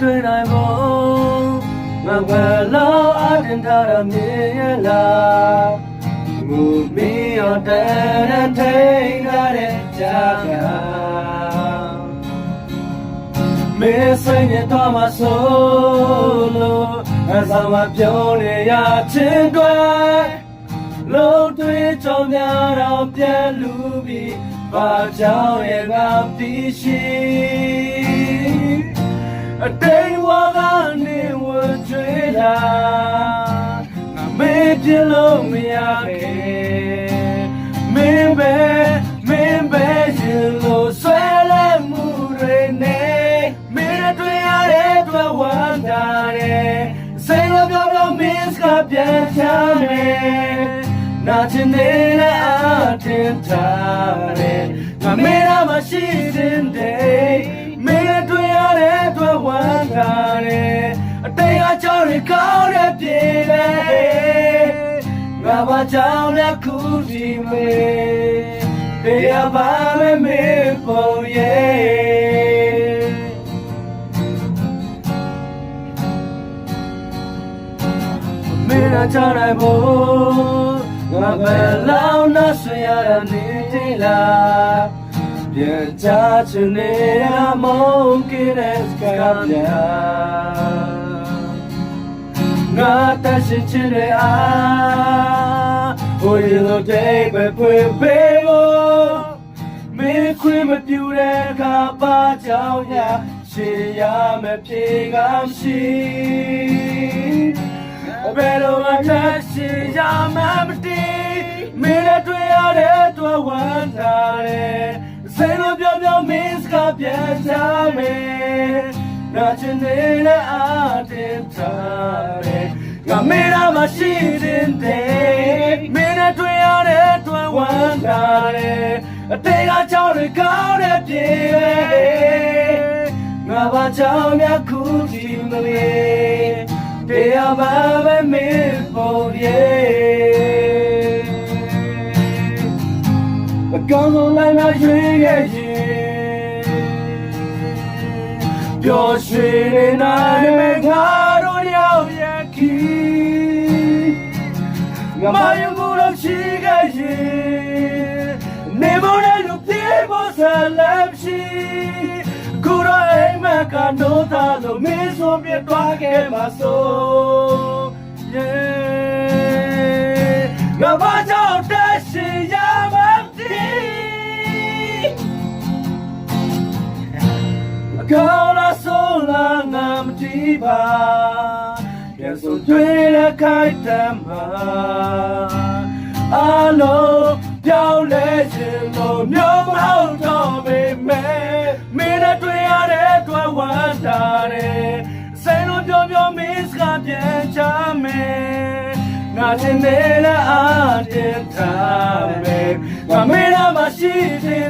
တွေ့နိုင်ဖို့ငါဘယ်လောက်အတင်ထားရမြင်ရလားငူမီရောတဲ့ထိန်ရတဲ့ကြားကမေးစိတ်နဲ့တော့မဆိုးလို့အစားမပြောနေရချင်းတွေလုံးတွေ့ကြုံများတော့ပြန်လူပြီးဘာကြောင့်ရဲ့ငါသိရှိအတိတ်ဝါကနေဝကြွေးလာငါမေးပြလို့မရခဲ့မင်းပဲရင်လို့ဆွဲလဲမှုတွေနဲ့မင်းတွေ့ရတဲ့အတွက်ဝမ်းသာတယ်စိတ်လို့ပြောမင်းစကားပြန်ချမယ်နာချင်တဲ့အထင်ထားတယ်ငါမေးရမရှိတဲ့မင်းတွေ့ရတဲ့အတွက်ဝမ်းသာတယ်အတိတ်အကြောင်းတွေကောင်းတဲ့ပြေတယ်ငါဘာကြောင့်လဲခုဒီမေတရားပါမယ်မေပုံရဲ့မင်းအချနိုင်ဖို့ငါဘယ်လောက်နှဆွေရတဲ့နေသေးလားပြန်ချချင်နေတာမဟုတ်ခဲ့တဲ့စကားများငါတရှိချင်တဲ့အားဟိုရလို့တဲ့ပဲဖွင့်ပေးဖို့မင်းခွင့်မပြူတဲ့အခါပါကြောင်ရရှေ့ရမယ်ဖြေကမရှိဘယ်လိုမှတက်ရှိရမှမတည်မင်းနဲ့တွေ့ရတဲ့အတွက်ဝမ်းသာတယ်စိတ်လို့ပြောမင်းစကားပြန်ချမယ်နာချင်တဲ့အားတင်ထားတယ်ငါမေးတာမရှိတဲ့မင်းနဲ့တွေ့ရတဲ့အတွက်ဝမ်းသာတယ်အတိတ်အကြောင်းတွေကောင်းတဲ့ပြေငါဘာကြောင့်များခုဒီမလေးတရားပါပဲမင်းပေါ်ရဲ့အကောင်းဆုံးလိုက်လာရွေးရဲ့ပျော်ရွှင်နေနိုင်မဲ့ငါတို့ရောက်ရခီငါမယုံဘူးလို့ရှိခဲ့ရင်နေမလို့လူပြေဖို့ဆလပ်ရှိခုတော့အိမ်မက်ကတော့သားလို့မင်းဆိုပြသွားခဲ့မှာဆိုငါဘာကြောင့်တက်ရှိရမှမသိအကောင်းလားဆိုလားငါမသိပါပြန်ဆိုတွေ့တဲ့ခိုက်တမ်းမှာအလုံးပြောင်းလဲခြင်းလို့မျိုးမဟုတ်တော့ပေမဲ့မင်းနဲ့တွေ့ရတဲ့အတွက်ဝမ်းသာတယ်စိတ်လို့ပြောမင်းစကားပြန်ချမယ်ငါတင်တဲ့အားတင်ထားမယ်ငါမင်းနဲ့မရှိတဲ့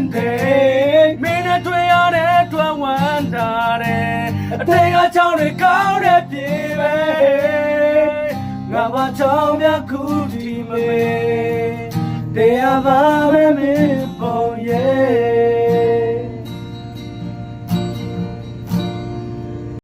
မင်းနဲ့တွေ့ရတဲ့အတွက်ဝမ်းသာတယ်အတိတ်အကြောင်းတွေကောင်းတဲ့ပြေပဲငါဘာကြောင့်များခုဒီမေတရားပါပဲမင်းပုံရဲ့